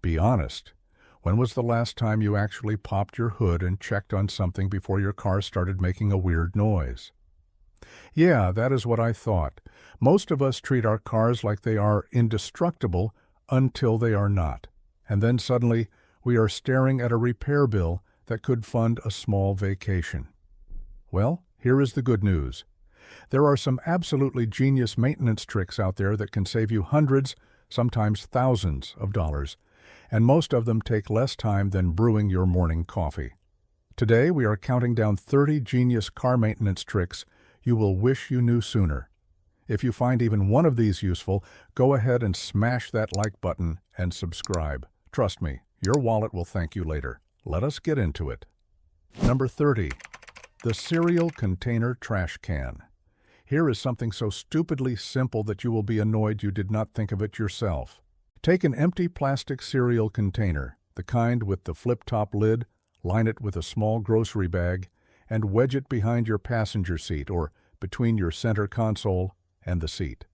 Be honest. When was the last time you actually popped your hood and checked on something before your car started making a weird noise? Yeah, that is what I thought. Most of us treat our cars like they are indestructible until they are not. And then suddenly, we are staring at a repair bill that could fund a small vacation. Well, here is the good news. There are some absolutely genius maintenance tricks out there that can save you hundreds, sometimes thousands of dollars, and most of them take less time than brewing your morning coffee. Today, we are counting down 30 genius car maintenance tricks you will wish you knew sooner. If you find even one of these useful, go ahead and smash that like button and subscribe. Trust me, your wallet will thank you later. Let us get into it. Number 30. The cereal container trash can. Here is something so stupidly simple that you will be annoyed you did not think of it yourself. Take an empty plastic cereal container, the kind with the flip-top lid, line it with a small grocery bag, and wedge it behind your passenger seat or between your center console and the seat.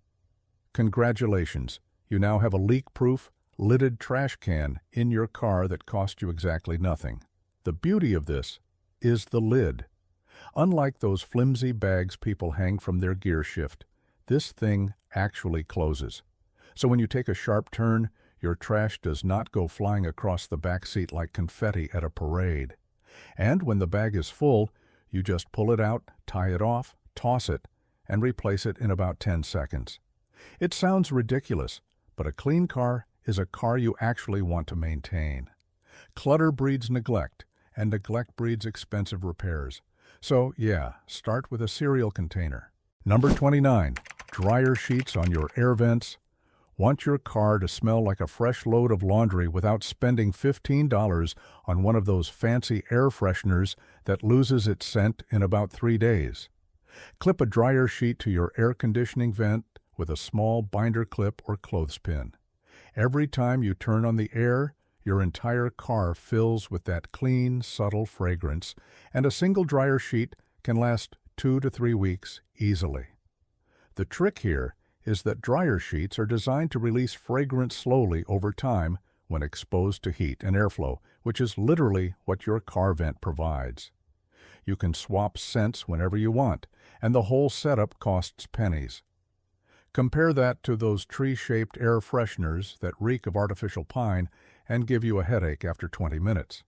Congratulations, you now have a leak-proof, lidded trash can in your car that cost you exactly nothing. The beauty of this is the lid. Unlike those flimsy bags people hang from their gear shift, this thing actually closes. So when you take a sharp turn, your trash does not go flying across the back seat like confetti at a parade. And when the bag is full, you just pull it out, tie it off, toss it, and replace it in about 10 seconds. It sounds ridiculous, but a clean car is a car you actually want to maintain. Clutter breeds neglect, and neglect breeds expensive repairs. So, yeah, start with a cereal container. Number 29. Dryer sheets on your air vents. Want your car to smell like a fresh load of laundry without spending $15 on one of those fancy air fresheners that loses its scent in about 3 days. Clip a dryer sheet to your air conditioning vent with a small binder clip or clothespin. Every time you turn on the air, your entire car fills with that clean, subtle fragrance, and a single dryer sheet can last 2 to 3 weeks easily. The trick here is that dryer sheets are designed to release fragrance slowly over time when exposed to heat and airflow, which is literally what your car vent provides. You can swap scents whenever you want, and the whole setup costs pennies. Compare that to those tree-shaped air fresheners that reek of artificial pine and give you a headache after 20 minutes.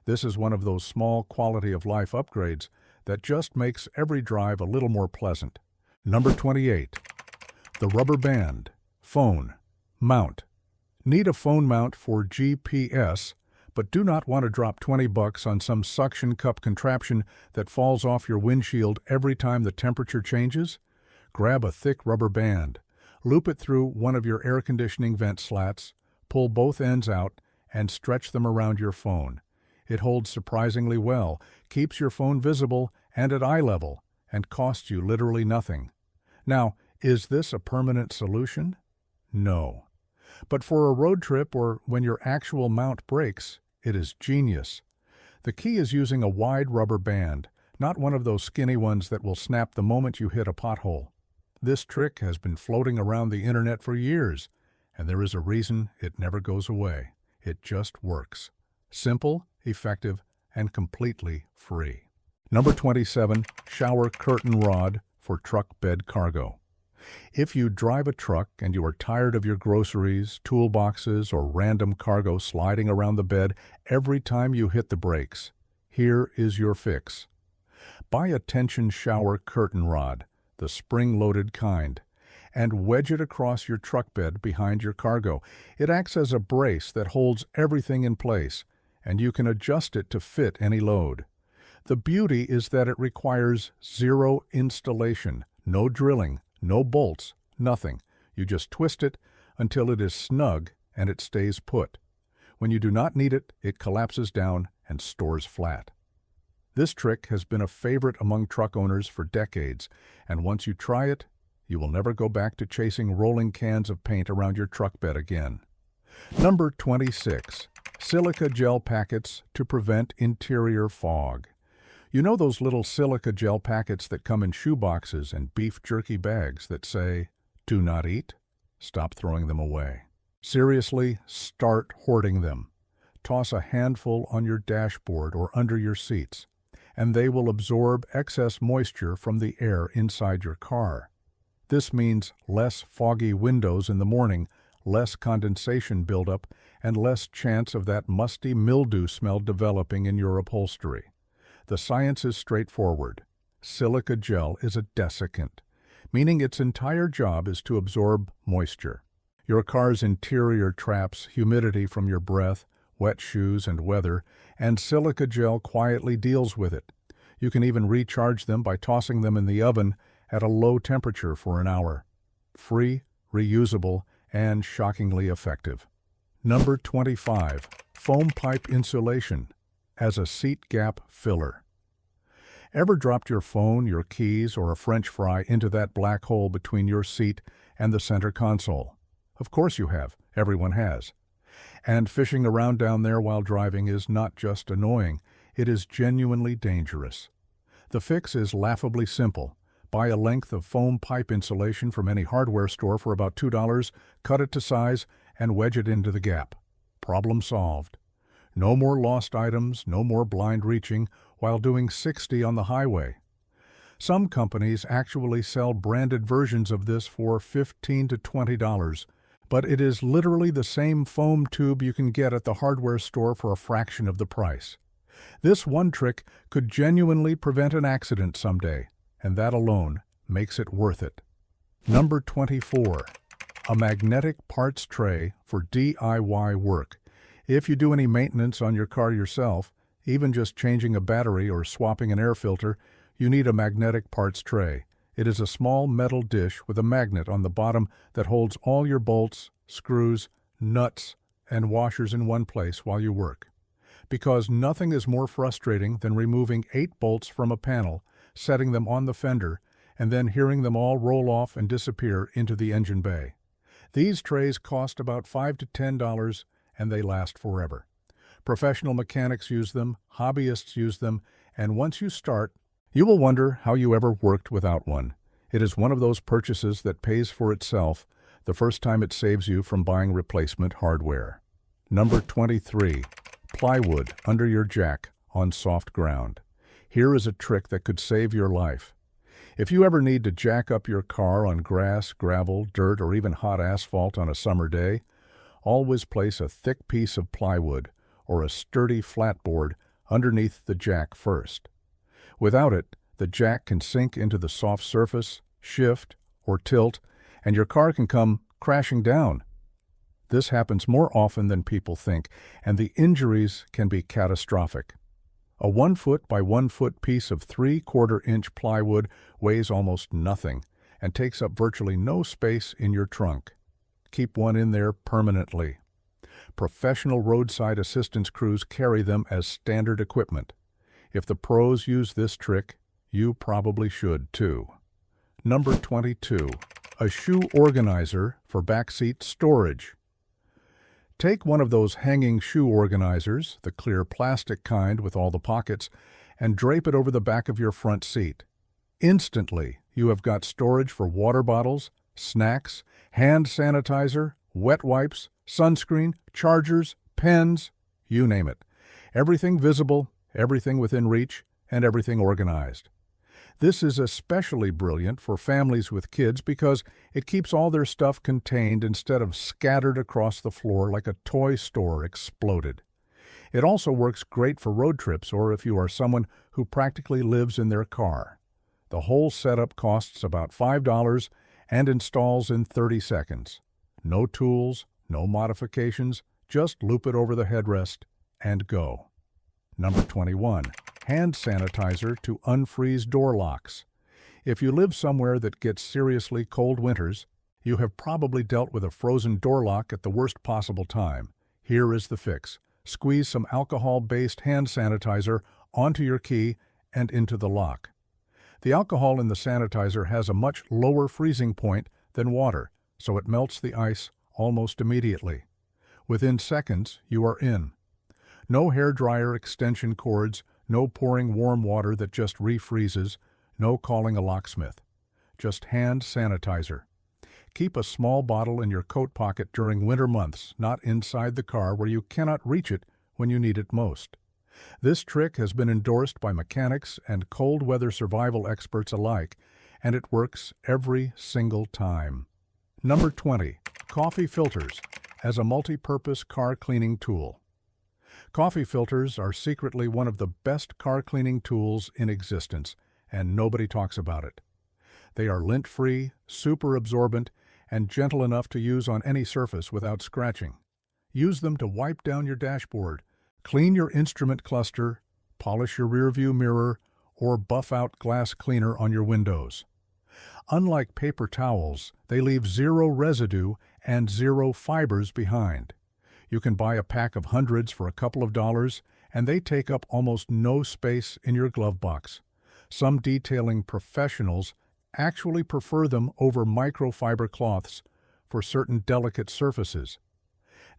This is one of those small quality-of-life upgrades that just makes every drive a little more pleasant. Number 28. The rubber band, phone, mount. Need a phone mount for GPS, but do not want to drop $20 on some suction cup contraption that falls off your windshield every time the temperature changes? Grab a thick rubber band, loop it through one of your air conditioning vent slats, pull both ends out, and stretch them around your phone. It holds surprisingly well, keeps your phone visible and at eye level, and costs you literally nothing. Now, is this a permanent solution? No. But for a road trip or when your actual mount breaks, it is genius. The key is using a wide rubber band, not one of those skinny ones that will snap the moment you hit a pothole. This trick has been floating around the internet for years, and there is a reason it never goes away. It just works. Simple, effective, and completely free. Number 27. Shower curtain rod for truck bed cargo. If you drive a truck and you are tired of your groceries, toolboxes, or random cargo sliding around the bed every time you hit the brakes, here is your fix. Buy a tension shower curtain rod, the spring-loaded kind, and wedge it across your truck bed behind your cargo. It acts as a brace that holds everything in place, and you can adjust it to fit any load. The beauty is that it requires zero installation, no drilling, no bolts, nothing. You just twist it until it is snug and it stays put. When you do not need it, it collapses down and stores flat. This trick has been a favorite among truck owners for decades, and once you try it, you will never go back to chasing rolling cans of paint around your truck bed again. Number 26. Silica gel packets to prevent interior fog. You know those little silica gel packets that come in shoe boxes and beef jerky bags that say, "Do not eat"? Stop throwing them away. Seriously, start hoarding them. Toss a handful on your dashboard or under your seats, and they will absorb excess moisture from the air inside your car. This means less foggy windows in the morning, less condensation buildup, and less chance of that musty mildew smell developing in your upholstery. The science is straightforward. Silica gel is a desiccant, meaning its entire job is to absorb moisture. Your car's interior traps humidity from your breath, wet shoes, and weather, and silica gel quietly deals with it. You can even recharge them by tossing them in the oven at a low temperature for an hour. Free, reusable, and shockingly effective. Number 25. Foam pipe insulation as a seat gap filler. Ever dropped your phone, your keys, or a French fry into that black hole between your seat and the center console? Of course you have. Everyone has. And fishing around down there while driving is not just annoying, it is genuinely dangerous. The fix is laughably simple. Buy a length of foam pipe insulation from any hardware store for about $2, cut it to size, and wedge it into the gap. Problem solved. No more lost items, no more blind reaching while doing 60 on the highway. Some companies actually sell branded versions of this for $15 to $20, but it is literally the same foam tube you can get at the hardware store for a fraction of the price. This one trick could genuinely prevent an accident someday, and that alone makes it worth it. Number 24. A magnetic parts tray for DIY work. If you do any maintenance on your car yourself, even just changing a battery or swapping an air filter, you need a magnetic parts tray. It is a small metal dish with a magnet on the bottom that holds all your bolts, screws, nuts, and washers in one place while you work. Because nothing is more frustrating than removing 8 bolts from a panel, setting them on the fender, and then hearing them all roll off and disappear into the engine bay. These trays cost about $5 to $10, and they last forever. Professional mechanics use them, hobbyists use them, and once you start, you will wonder how you ever worked without one. It is one of those purchases that pays for itself the first time it saves you from buying replacement hardware. Number 23. Plywood under your jack on soft ground. Here is a trick that could save your life. If you ever need to jack up your car on grass, gravel, dirt, or even hot asphalt on a summer day, always place a thick piece of plywood or a sturdy flatboard underneath the jack first. Without it, the jack can sink into the soft surface, shift, or tilt, and your car can come crashing down. This happens more often than people think, and the injuries can be catastrophic. A 1 foot by 1 foot piece of 3/4 inch plywood weighs almost nothing and takes up virtually no space in your trunk. Keep one in there permanently. Professional roadside assistance crews carry them as standard equipment. If the pros use this trick, you probably should too. Number 22. A shoe organizer for backseat storage. Take one of those hanging shoe organizers, the clear plastic kind with all the pockets, and drape it over the back of your front seat. Instantly, you have got storage for water bottles, snacks, hand sanitizer, wet wipes, sunscreen, chargers, pens, you name it. Everything visible, everything within reach, and everything organized. This is especially brilliant for families with kids because it keeps all their stuff contained instead of scattered across the floor like a toy store exploded. It also works great for road trips or if you are someone who practically lives in their car. The whole setup costs about $5 and installs in 30 seconds. No tools, no modifications, just loop it over the headrest and go. Number 21. Hand sanitizer to unfreeze door locks. If you live somewhere that gets seriously cold winters, you have probably dealt with a frozen door lock at the worst possible time. Here is the fix. Squeeze some alcohol-based hand sanitizer onto your key and into the lock. The alcohol in the sanitizer has a much lower freezing point than water, so it melts the ice almost immediately. Within seconds, you are in. No hairdryer extension cords, no pouring warm water that just refreezes, no calling a locksmith. Just hand sanitizer. Keep a small bottle in your coat pocket during winter months, not inside the car where you cannot reach it when you need it most. This trick has been endorsed by mechanics and cold weather survival experts alike, and it works every single time. Number 20. Coffee filters as a multi-purpose car cleaning tool. Coffee filters are secretly one of the best car cleaning tools in existence, and nobody talks about it. They are lint-free, super absorbent, and gentle enough to use on any surface without scratching. Use them to wipe down your dashboard, clean your instrument cluster, polish your rearview mirror, or buff out glass cleaner on your windows. Unlike paper towels, they leave zero residue and zero fibers behind. You can buy a pack of hundreds for a couple of dollars, and they take up almost no space in your glove box. Some detailing professionals actually prefer them over microfiber cloths for certain delicate surfaces.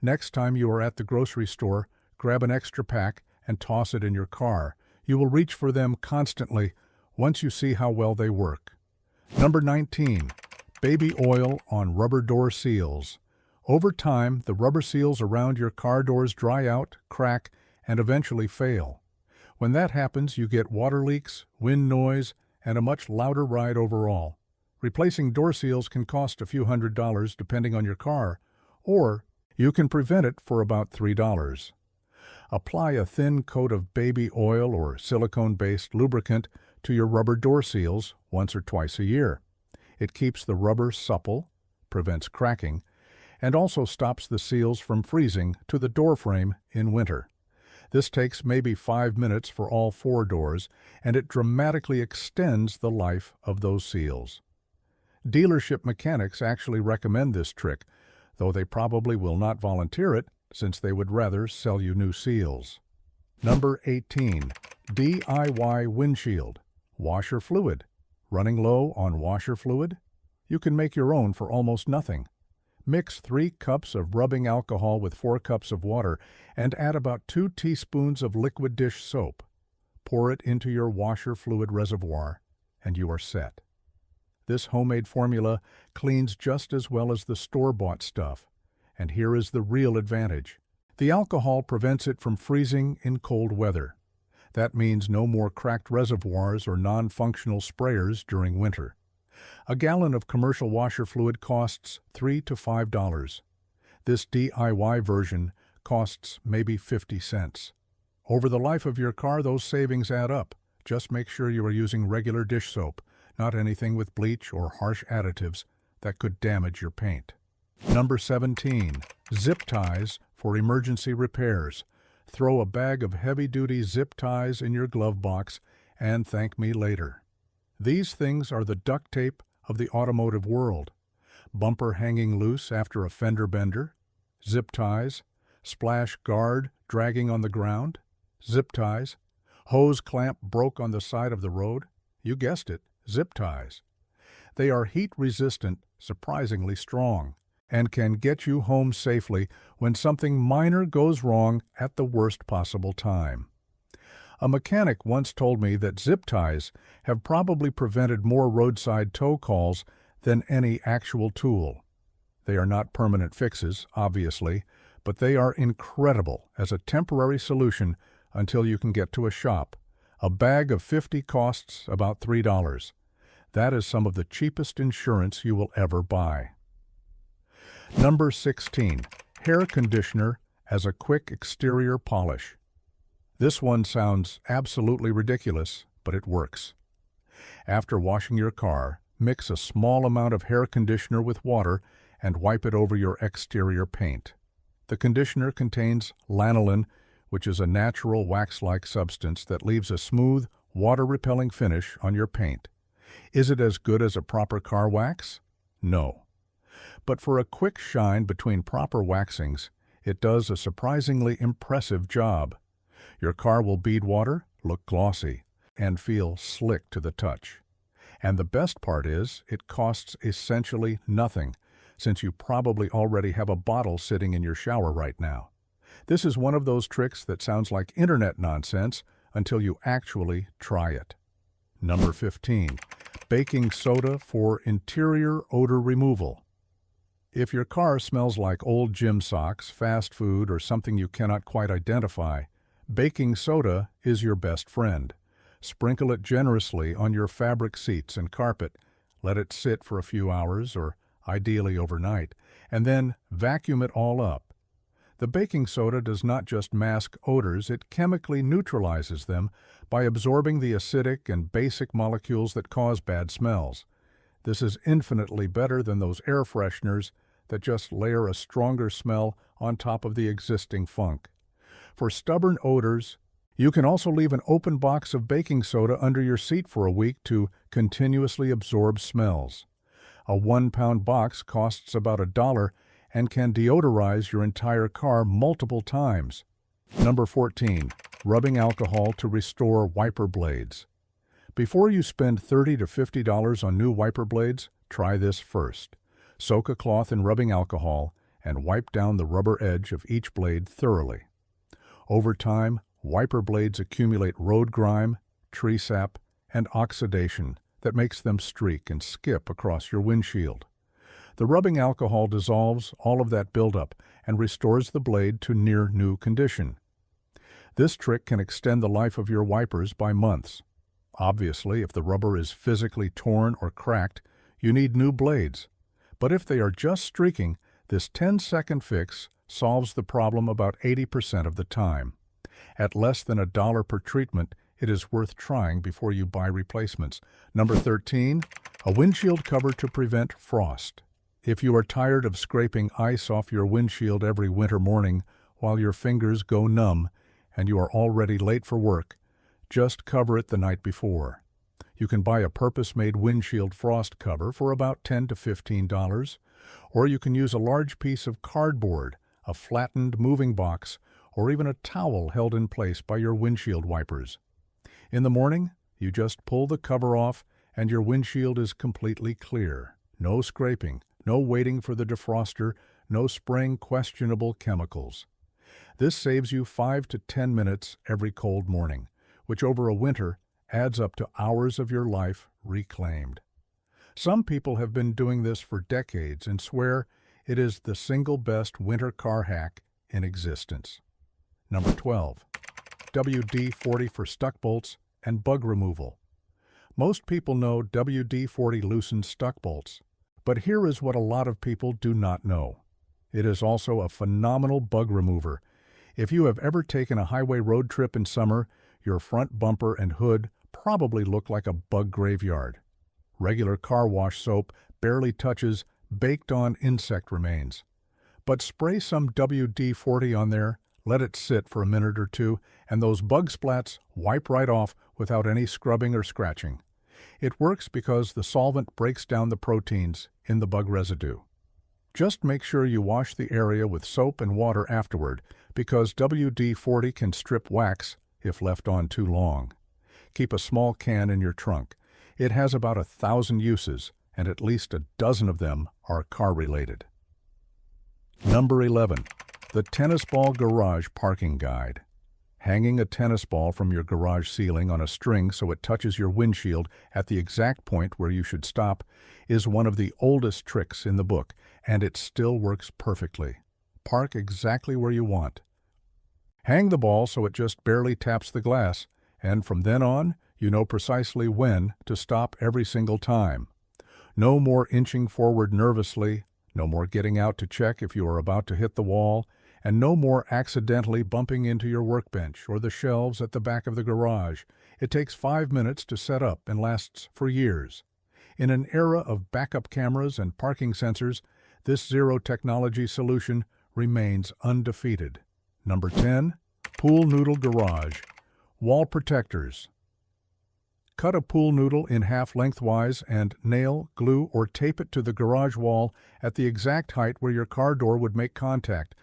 Next time you are at the grocery store, grab an extra pack and toss it in your car. You will reach for them constantly once you see how well they work. Number 19. Baby oil on rubber door seals. Over time, the rubber seals around your car doors dry out, crack, and eventually fail. When that happens, you get water leaks, wind noise, and a much louder ride overall. Replacing door seals can cost a few $100s depending on your car, or you can prevent it for about $3. Apply a thin coat of baby oil or silicone-based lubricant to your rubber door seals once or twice a year. It keeps the rubber supple, prevents cracking, and also stops the seals from freezing to the door frame in winter. This takes maybe 5 minutes for all 4 doors, and it dramatically extends the life of those seals. Dealership mechanics actually recommend this trick, though they probably will not volunteer it since they would rather sell you new seals. Number 18. DIY windshield. Washer fluid. Running low on washer fluid? You can make your own for almost nothing. Mix 3 cups of rubbing alcohol with 4 cups of water and add about 2 teaspoons of liquid dish soap. Pour it into your washer fluid reservoir, and you are set. This homemade formula cleans just as well as the store-bought stuff, and here is the real advantage. The alcohol prevents it from freezing in cold weather. That means no more cracked reservoirs or non-functional sprayers during winter. A gallon of commercial washer fluid costs $3 to $5. This DIY version costs maybe 50 cents. Over the life of your car, those savings add up. Just make sure you are using regular dish soap, not anything with bleach or harsh additives that could damage your paint. Number 17. Zip ties for emergency repairs. Throw a bag of heavy-duty zip ties in your glove box and thank me later. These things are the duct tape of the automotive world. Bumper hanging loose after a fender bender, zip ties. Splash guard dragging on the ground, zip ties. Hose clamp broke on the side of the road, you guessed it, zip ties. They are heat-resistant, surprisingly strong, and can get you home safely when something minor goes wrong at the worst possible time. A mechanic once told me that zip ties have probably prevented more roadside tow calls than any actual tool. They are not permanent fixes, obviously, but they are incredible as a temporary solution until you can get to a shop. A bag of 50 costs about $3. That is some of the cheapest insurance you will ever buy. Number 16. Hair conditioner as a quick exterior polish. This one sounds absolutely ridiculous, but it works. After washing your car, mix a small amount of hair conditioner with water and wipe it over your exterior paint. The conditioner contains lanolin, which is a natural wax-like substance that leaves a smooth, water-repelling finish on your paint. Is it as good as a proper car wax? No. But for a quick shine between proper waxings, it does a surprisingly impressive job. Your car will bead water, look glossy, and feel slick to the touch. And the best part is, it costs essentially nothing, since you probably already have a bottle sitting in your shower right now. This is one of those tricks that sounds like internet nonsense until you actually try it. Number 15. Baking soda for interior odor removal. If your car smells like old gym socks, fast food, or something you cannot quite identify, baking soda is your best friend. Sprinkle it generously on your fabric seats and carpet, let it sit for a few hours, or ideally overnight, and then vacuum it all up. The baking soda does not just mask odors, it chemically neutralizes them by absorbing the acidic and basic molecules that cause bad smells. This is infinitely better than those air fresheners that just layer a stronger smell on top of the existing funk. For stubborn odors, you can also leave an open box of baking soda under your seat for a week to continuously absorb smells. A 1-pound box costs about $1 and can deodorize your entire car multiple times. Number 14. Rubbing alcohol to restore wiper blades. Before you spend $30 to $50 on new wiper blades, try this first. Soak a cloth in rubbing alcohol and wipe down the rubber edge of each blade thoroughly. Over time, wiper blades accumulate road grime, tree sap, and oxidation that makes them streak and skip across your windshield. The rubbing alcohol dissolves all of that buildup and restores the blade to near new condition. This trick can extend the life of your wipers by months. Obviously, if the rubber is physically torn or cracked, you need new blades. But if they are just streaking, this 10-second fix solves the problem about 80% of the time. At less than $1 per treatment, it is worth trying before you buy replacements. Number 13. A windshield cover to prevent frost. If you are tired of scraping ice off your windshield every winter morning while your fingers go numb and you are already late for work, just cover it the night before. You can buy a purpose-made windshield frost cover for about $10 to $15, or you can use a large piece of cardboard, a flattened moving box, or even a towel held in place by your windshield wipers. In the morning, you just pull the cover off and your windshield is completely clear. No scraping, no waiting for the defroster, no spraying questionable chemicals. This saves you 5 to 10 minutes every cold morning, which over a winter adds up to hours of your life reclaimed. Some people have been doing this for decades and swear it is the single best winter car hack in existence. Number 12. WD-40 for stuck bolts and bug removal. Most people know WD-40 loosens stuck bolts, but here is what a lot of people do not know. It is also a phenomenal bug remover. If you have ever taken a highway road trip in summer, your front bumper and hood probably look like a bug graveyard. Regular car wash soap barely touches baked-on insect remains. But spray some WD-40 on there, let it sit for a minute or two, and those bug splats wipe right off without any scrubbing or scratching. It works because the solvent breaks down the proteins in the bug residue. Just make sure you wash the area with soap and water afterward, because WD-40 can strip wax if left on too long. Keep a small can in your trunk. It has about 1,000 uses, and at least a dozen of them are car-related. Number 11. The Tennis Ball Garage Parking Guide. Hanging a tennis ball from your garage ceiling on a string so it touches your windshield at the exact point where you should stop is one of the oldest tricks in the book, and it still works perfectly. Park exactly where you want. Hang the ball so it just barely taps the glass, and from then on, you know precisely when to stop every single time. No more inching forward nervously, no more getting out to check if you are about to hit the wall, and no more accidentally bumping into your workbench or the shelves at the back of the garage. It takes 5 minutes to set up and lasts for years. In an era of backup cameras and parking sensors, this zero-technology solution remains undefeated. Number 10. Pool Noodle Garage. Wall protectors. Cut a pool noodle in half lengthwise and nail, glue, or tape it to the garage wall at the exact height where your car door would make contact.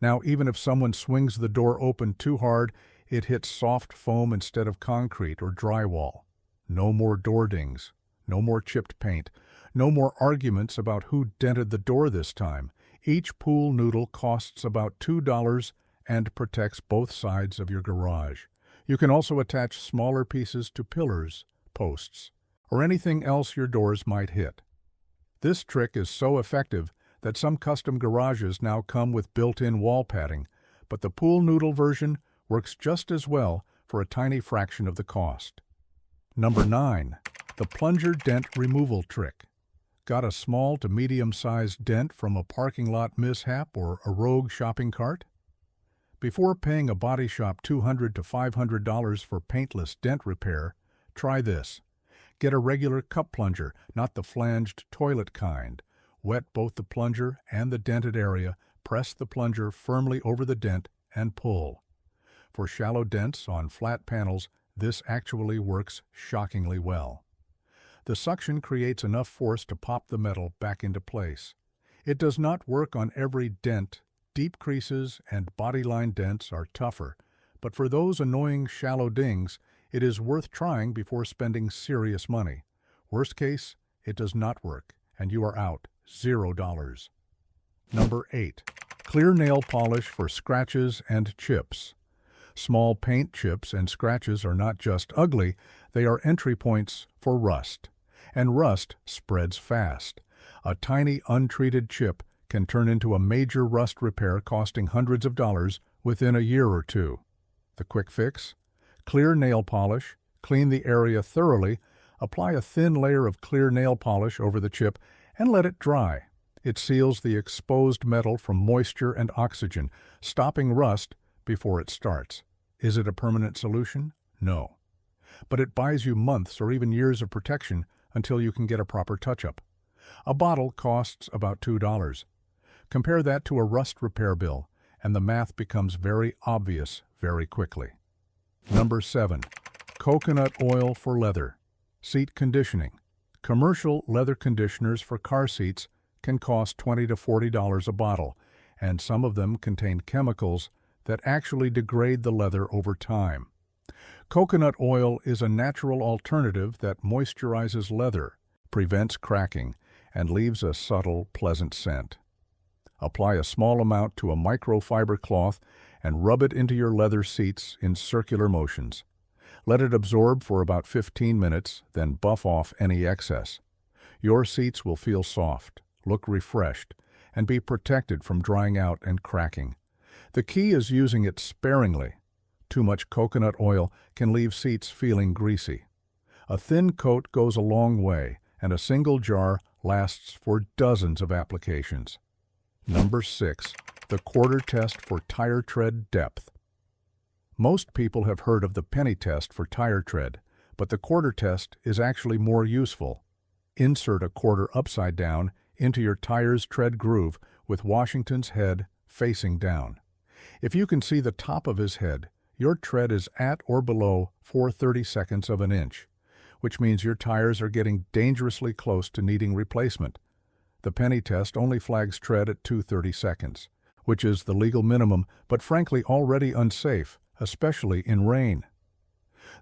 Now, even if someone swings the door open too hard, it hits soft foam instead of concrete or drywall. No more door dings. No more chipped paint. No more arguments about who dented the door this time. Each pool noodle costs about $2 and protects both sides of your garage. You can also attach smaller pieces to pillars, posts, or anything else your doors might hit. This trick is so effective that some custom garages now come with built-in wall padding, but the pool noodle version works just as well for a tiny fraction of the cost. Number 9. The plunger dent removal trick. Got a small to medium-sized dent from a parking lot mishap or a rogue shopping cart? Before paying a body shop $200 to $500 for paintless dent repair, try this. Get a regular cup plunger, not the flanged toilet kind. Wet both the plunger and the dented area, press the plunger firmly over the dent, and pull. For shallow dents on flat panels, this actually works shockingly well. The suction creates enough force to pop the metal back into place. It does not work on every dent. Deep creases and bodyline dents are tougher, but for those annoying shallow dings, it is worth trying before spending serious money. Worst case, it does not work, and you are out $0. Number 8. Clear nail polish for scratches and chips. Small paint chips and scratches are not just ugly, they are entry points for rust. And rust spreads fast. A tiny untreated chip can turn into a major rust repair costing hundreds of dollars within a year or two. The quick fix? Clear nail polish, clean the area thoroughly, apply a thin layer of clear nail polish over the chip, and let it dry. It seals the exposed metal from moisture and oxygen, stopping rust before it starts. Is it a permanent solution? No. But it buys you months or even years of protection until you can get a proper touch-up. A bottle costs about $2. Compare that to a rust repair bill, and the math becomes very obvious very quickly. Number 7. Coconut oil for leather. Seat conditioning. Commercial leather conditioners for car seats can cost $20 to $40 a bottle, and some of them contain chemicals that actually degrade the leather over time. Coconut oil is a natural alternative that moisturizes leather, prevents cracking, and leaves a subtle, pleasant scent. Apply a small amount to a microfiber cloth and rub it into your leather seats in circular motions. Let it absorb for about 15 minutes, then buff off any excess. Your seats will feel soft, look refreshed, and be protected from drying out and cracking. The key is using it sparingly. Too much coconut oil can leave seats feeling greasy. A thin coat goes a long way, and a single jar lasts for dozens of applications. Number 6. The quarter test for tire tread depth. Most people have heard of the penny test for tire tread, but the quarter test is actually more useful. Insert a quarter upside down into your tire's tread groove with Washington's head facing down. If you can see the top of his head, your tread is at or below 4/32 of an inch, which means your tires are getting dangerously close to needing replacement. The penny test only flags tread at 2/32, which is the legal minimum, but frankly already unsafe, especially in rain.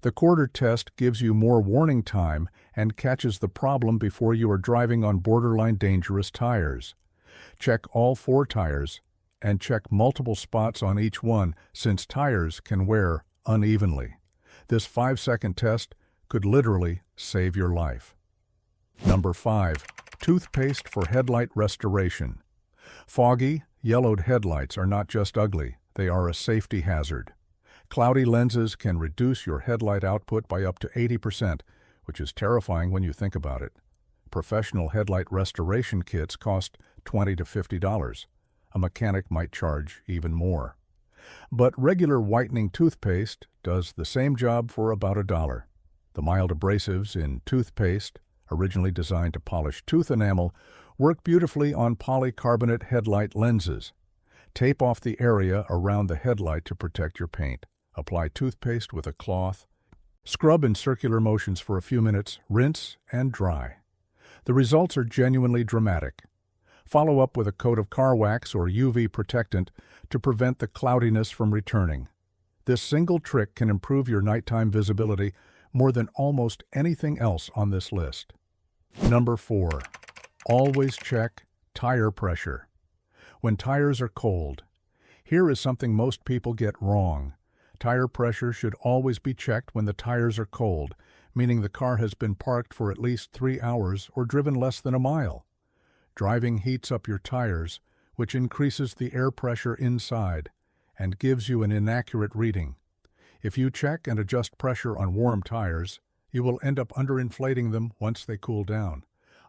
The quarter test gives you more warning time and catches the problem before you are driving on borderline dangerous tires. Check all 4 tires and check multiple spots on each one, since tires can wear unevenly. This 5-second test could literally save your life. Number 5. Toothpaste for headlight restoration. Foggy, yellowed headlights are not just ugly, they are a safety hazard. Cloudy lenses can reduce your headlight output by up to 80%, which is terrifying when you think about it. Professional headlight restoration kits cost $20 to $50. A mechanic might charge even more. But regular whitening toothpaste does the same job for about $1. The mild abrasives in toothpaste, originally designed to polish tooth enamel, work beautifully on polycarbonate headlight lenses. Tape off the area around the headlight to protect your paint. Apply toothpaste with a cloth. Scrub in circular motions for a few minutes, rinse, and dry. The results are genuinely dramatic. Follow up with a coat of car wax or UV protectant to prevent the cloudiness from returning. This single trick can improve your nighttime visibility more than almost anything else on this list. Number 4. Always check tire pressure. When tires are cold, here is something most people get wrong. Tire pressure should always be checked when the tires are cold, meaning the car has been parked for at least 3 hours or driven less than a mile. Driving heats up your tires, which increases the air pressure inside and gives you an inaccurate reading. If you check and adjust pressure on warm tires, you will end up underinflating them once they cool down.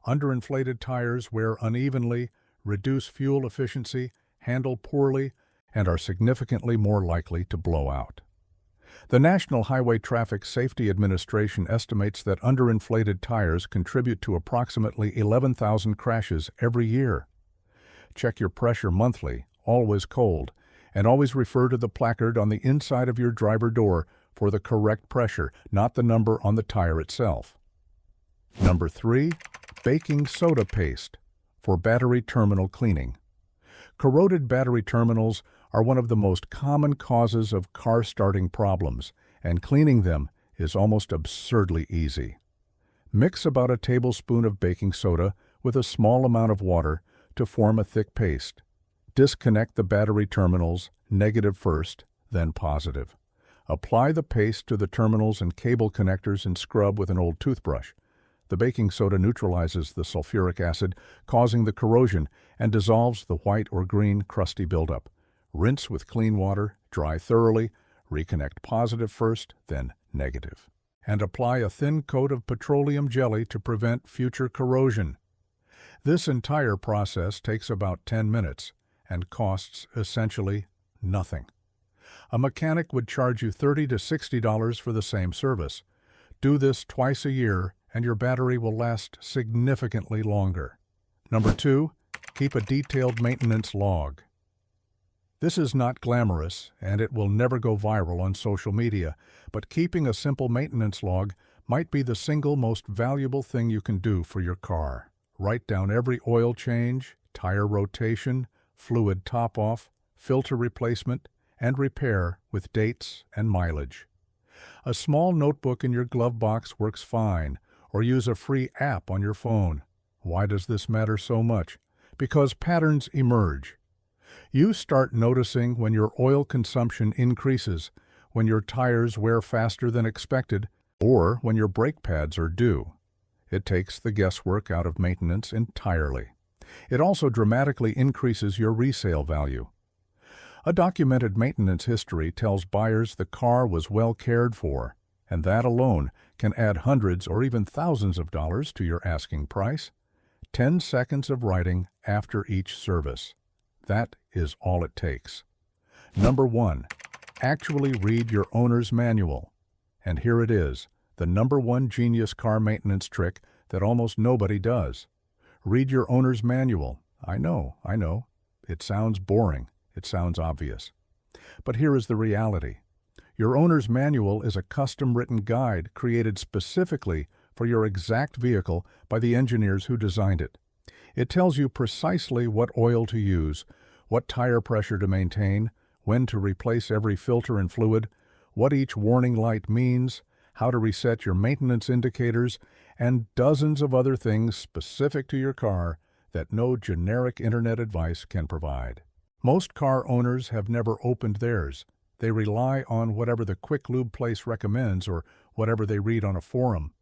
Underinflated tires wear unevenly, reduce fuel efficiency, handle poorly, and are significantly more likely to blow out. The National Highway Traffic Safety Administration estimates that underinflated tires contribute to approximately 11,000 crashes every year. Check your pressure monthly, always cold, and always refer to the placard on the inside of your driver door for the correct pressure, not the number on the tire itself. Number 3. Baking soda paste for battery terminal cleaning. Corroded battery terminals are one of the most common causes of car starting problems, and cleaning them is almost absurdly easy. Mix about a tablespoon of baking soda with a small amount of water to form a thick paste. Disconnect the battery terminals, negative first, then positive. Apply the paste to the terminals and cable connectors and scrub with an old toothbrush. The baking soda neutralizes the sulfuric acid, causing the corrosion, and dissolves the white or green crusty buildup. Rinse with clean water, dry thoroughly, reconnect positive first, then negative. And apply a thin coat of petroleum jelly to prevent future corrosion. This entire process takes about 10 minutes and costs essentially nothing. A mechanic would charge you $30 to $60 for the same service. Do this twice a year and your battery will last significantly longer. Number 2, keep a detailed maintenance log. This is not glamorous, and it will never go viral on social media, but keeping a simple maintenance log might be the single most valuable thing you can do for your car. Write down every oil change, tire rotation, fluid top-off, filter replacement, and repair with dates and mileage. A small notebook in your glove box works fine, or use a free app on your phone. Why does this matter so much? Because patterns emerge. You start noticing when your oil consumption increases, when your tires wear faster than expected, or when your brake pads are due. It takes the guesswork out of maintenance entirely. It also dramatically increases your resale value. A documented maintenance history tells buyers the car was well cared for, and that alone can add hundreds or even thousands of dollars to your asking price. 10 seconds of writing after each service. That is all it takes. Number 1, actually read your owner's manual. And here it is, the number 1 genius car maintenance trick that almost nobody does. Read your owner's manual. I know. It sounds boring. It sounds obvious. But here is the reality. Your owner's manual is a custom-written guide created specifically for your exact vehicle by the engineers who designed it. It tells you precisely what oil to use, what tire pressure to maintain, when to replace every filter and fluid, what each warning light means, how to reset your maintenance indicators, and dozens of other things specific to your car that no generic internet advice can provide. Most car owners have never opened theirs. They rely on whatever the quick lube place recommends or whatever they read on a forum.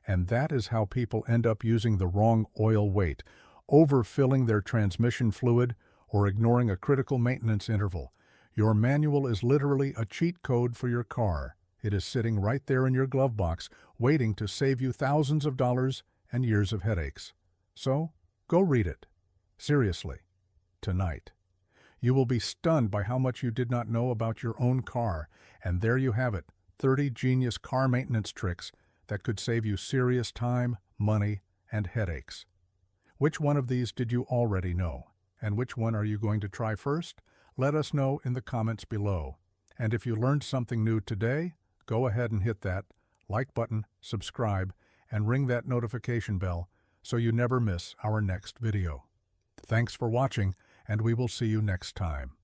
And that is how people end up using the wrong oil weight, overfilling their transmission fluid, or ignoring a critical maintenance interval. Your manual is literally a cheat code for your car. It is sitting right there in your glove box, waiting to save you thousands of dollars and years of headaches. So, go read it. Seriously. Tonight. You will be stunned by how much you did not know about your own car, and there you have it, 30 genius car maintenance tricks that could save you serious time, money, and headaches. Which one of these did you already know? And which one are you going to try first? Let us know in the comments below. And if you learned something new today, go ahead and hit that like button, subscribe, and ring that notification bell so you never miss our next video. Thanks for watching, and we will see you next time.